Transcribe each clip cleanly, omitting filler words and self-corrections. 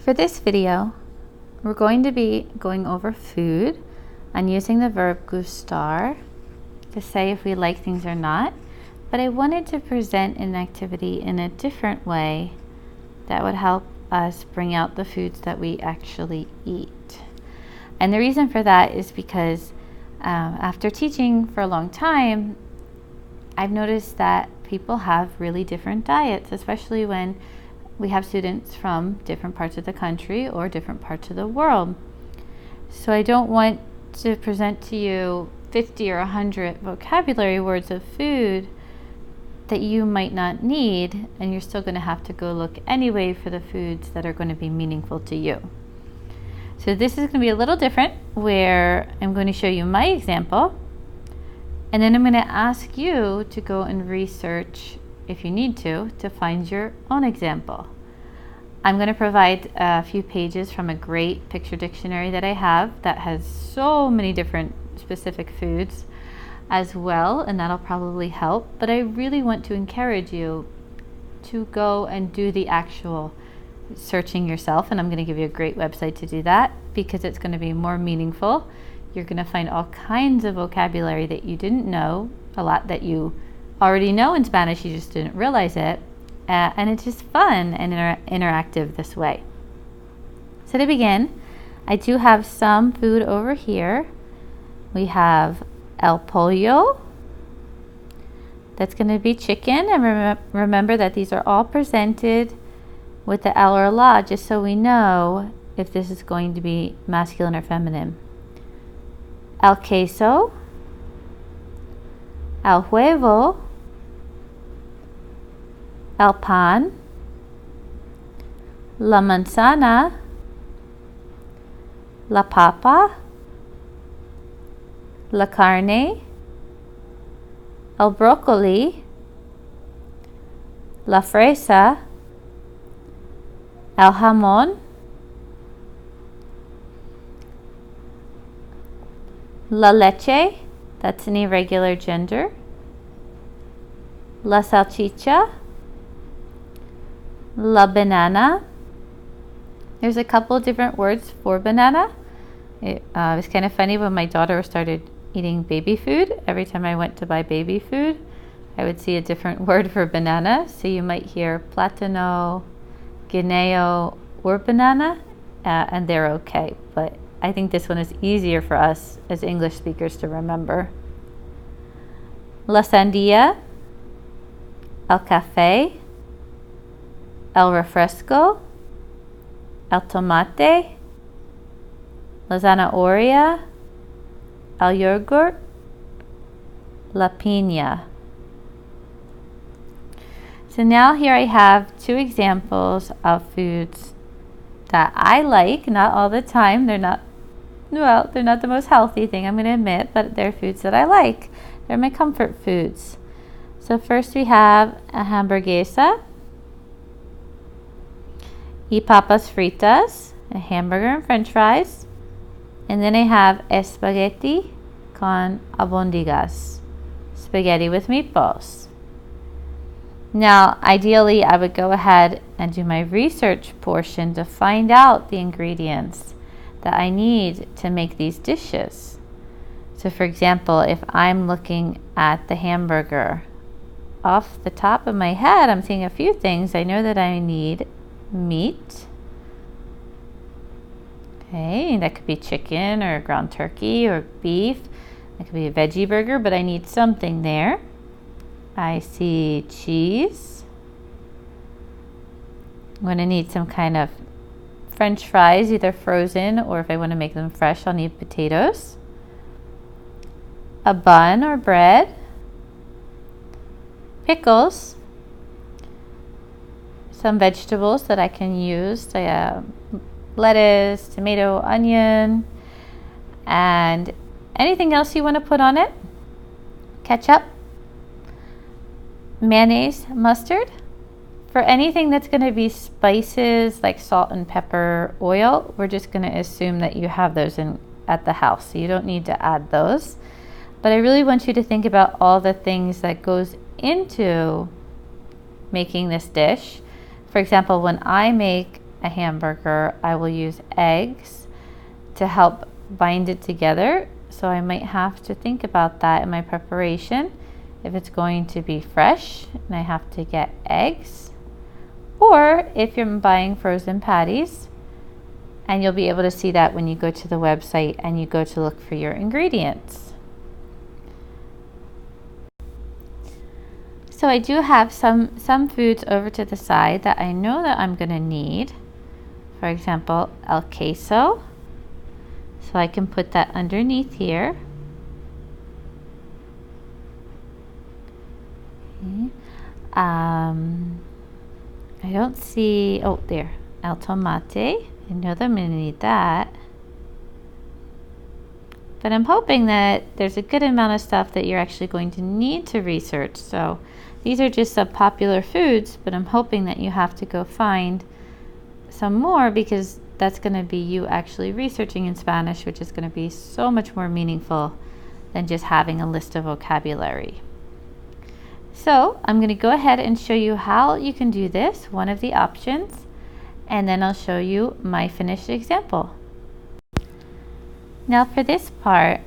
For this video, we're going to be going over food and using the verb gustar to say if we like things or not, but I wanted to present an activity in a different way that would help us bring out the foods that we actually eat. And the reason for that is because after teaching for a long time, I've noticed that people have really different diets, especially when we have students from different parts of the country or different parts of the world. So I don't want to present to you 50 or 100 vocabulary words of food that you might not need, and you're still going to have to go look anyway for the foods that are going to be meaningful to you. So this is going to be a little different, where I'm going to show you my example, and then I'm going to ask you to go and research, if you need to find your own example. I'm going to provide a few pages from a great picture dictionary that I have that has so many different specific foods as well, and that'll probably help. But I really want to encourage you to go and do the actual searching yourself, and I'm going to give you a great website to do that because it's going to be more meaningful. You're going to find all kinds of vocabulary that you didn't know, a lot that you already know in Spanish, you just didn't realize it, and it's just fun and interactive this way. So to begin, I do have some food over here. We have el pollo, that's going to be chicken, and remember that these are all presented with the el or la, just so we know if this is going to be masculine or feminine. El queso, el huevo, el pan, la manzana, la papa, la carne, el broccoli, la fresa, el jamón, la leche, that's an irregular gender, la salchicha, la banana. There's a couple different words for banana. It was kind of funny when my daughter started eating baby food. Every time I went to buy baby food, I would see a different word for banana. So you might hear plátano, guineo, or banana, and they're okay. But I think this one is easier for us as English speakers to remember. La sandía, el café, el refresco, el tomate, la zanahoria, el yogurt, la piña. So now here I have two examples of foods that I like, not all the time. They're not the most healthy thing, I'm going to admit, but they're foods that I like. They're my comfort foods. So first we have a hamburguesa y papas fritas, a hamburger and french fries. And then I have espagueti con albóndigas, spaghetti with meatballs. Now, ideally, I would go ahead and do my research portion to find out the ingredients that I need to make these dishes. So for example, if I'm looking at the hamburger, off the top of my head, I'm seeing a few things. I know that I need meat. Okay, that could be chicken or ground turkey or beef. It could be a veggie burger, but I need something there. I see cheese. I'm going to need some kind of french fries, either frozen or if I want to make them fresh, I'll need potatoes. A bun or bread. Pickles. Some vegetables that I can use, lettuce, tomato, onion, and anything else you want to put on it. Ketchup, mayonnaise, mustard. For anything that's going to be spices like salt and pepper, oil, we're just going to assume that you have those at the house, so you don't need to add those. But I really want you to think about all the things that goes into making this dish. For example, when I make a hamburger, I will use eggs to help bind it together. So I might have to think about that in my preparation. If it's going to be fresh and I have to get eggs, or if you're buying frozen patties, and you'll be able to see that when you go to the website and you go to look for your ingredients. So I do have some foods over to the side that I know that I'm going to need. For example, el queso. So I can put that underneath here. Okay. I don't see, oh there, el tomate. I know that I'm going to need that. But I'm hoping that there's a good amount of stuff that you're actually going to need to research. So these are just some popular foods, but I'm hoping that you have to go find some more, because that's going to be you actually researching in Spanish, which is going to be so much more meaningful than just having a list of vocabulary. So I'm going to go ahead and show you how you can do this, one of the options, and then I'll show you my finished example. Now for this part,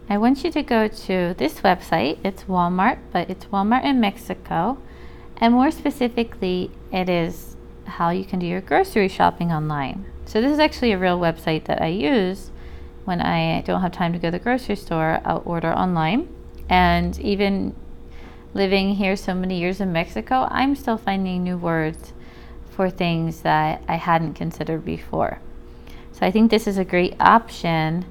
I want you to go to this website. It's Walmart, but it's Walmart in Mexico. And more specifically, it is how you can do your grocery shopping online. So this is actually a real website that I use when I don't have time to go to the grocery store. I'll order online. And even living here so many years in Mexico, I'm still finding new words for things that I hadn't considered before. So I think this is a great option.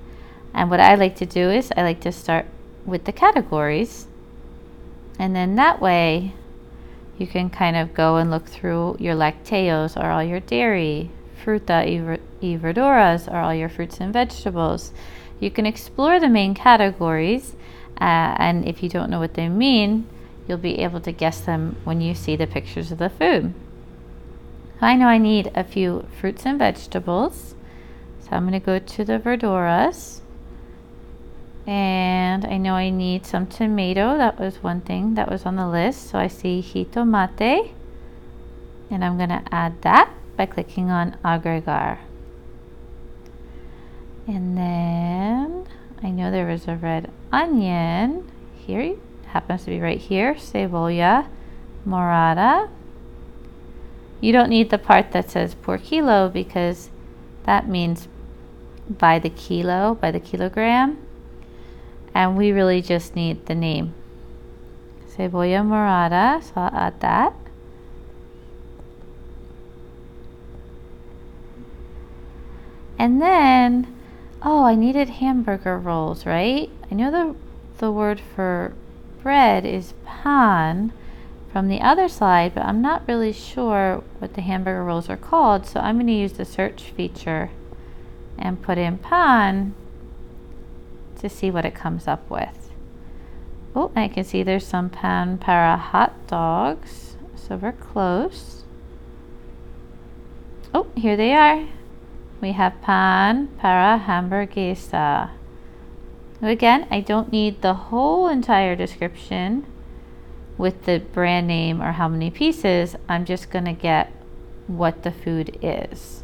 And what I like to do is I like to start with the categories. And then that way you can kind of go and look through your lácteos, or all your dairy, fruta y verduras, or all your fruits and vegetables. You can explore the main categories, and if you don't know what they mean, you'll be able to guess them when you see the pictures of the food. So I know I need a few fruits and vegetables. So I'm going to go to the verduras, and I know I need some tomato. That was one thing that was on the list. So I see jitomate, and I'm going to add that by clicking on agregar. And then I know there was a red onion here. It happens to be right here, cebolla morada. You don't need the part that says por kilo, because that means by the kilo, by the kilogram, and we really just need the name. Cebolla morada, so I'll add that. And then, oh, I needed hamburger rolls, right? I know the word for bread is pan from the other slide, but I'm not really sure what the hamburger rolls are called, so I'm going to use the search feature and put in pan to see what it comes up with. Oh, I can see there's some pan para hot dogs, so we're close. Oh, here they are. We have pan para hamburguesa. Again, I don't need the whole entire description with the brand name or how many pieces. I'm just going to get what the food is.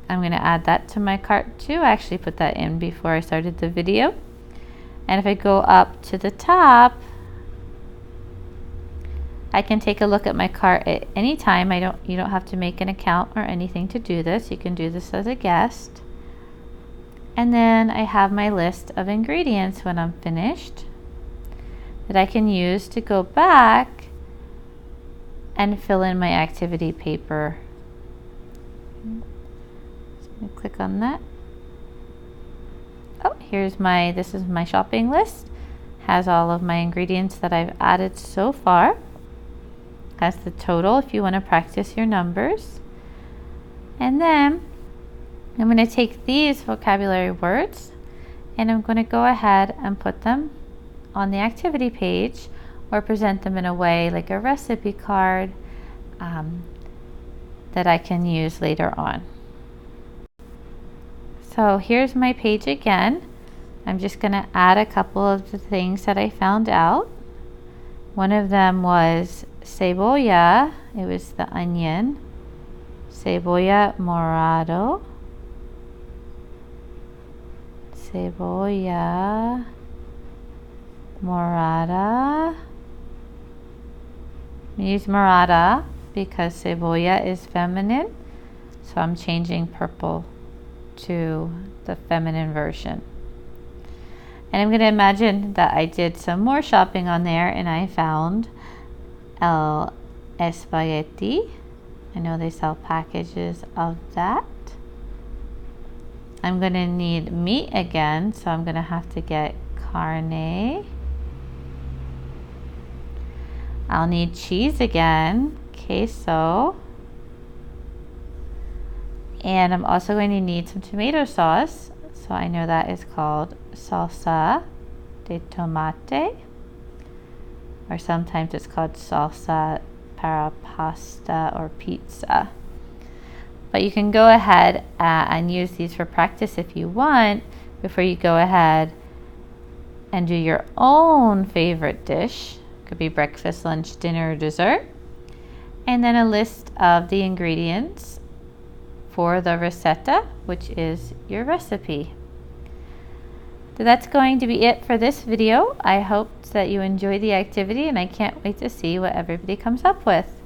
I'm going to add that to my cart too. I actually put that in before I started the video. And if I go up to the top, I can take a look at my cart at any time. You don't have to make an account or anything to do this. You can do this as a guest. And then I have my list of ingredients when I'm finished that I can use to go back and fill in my activity paper. So I'm going to click on that. Oh, this is my shopping list. Has all of my ingredients that I've added so far. Has the total if you want to practice your numbers. And then I'm going to take these vocabulary words and I'm going to go ahead and put them on the activity page, or present them in a way like a recipe card that I can use later on. So here's my page again. I'm just going to add a couple of the things that I found out. One of them was cebolla. It was the onion. cebolla morado, cebolla morada. I use morada because cebolla is feminine, so I'm changing purple to the feminine version. And I'm going to imagine that I did some more shopping on there and I found el espagueti. I know they sell packages of that. I'm going to need meat again, so I'm going to have to get carne. I'll need cheese again, queso. And I'm also going to need some tomato sauce. So I know that is called salsa de tomate, or sometimes it's called salsa para pasta or pizza. But you can go ahead and use these for practice if you want, before you go ahead and do your own favorite dish. Could be breakfast, lunch, dinner, or dessert. And then a list of the ingredients for the receta, which is your recipe. So that's going to be it for this video. I hope that you enjoy the activity and I can't wait to see what everybody comes up with.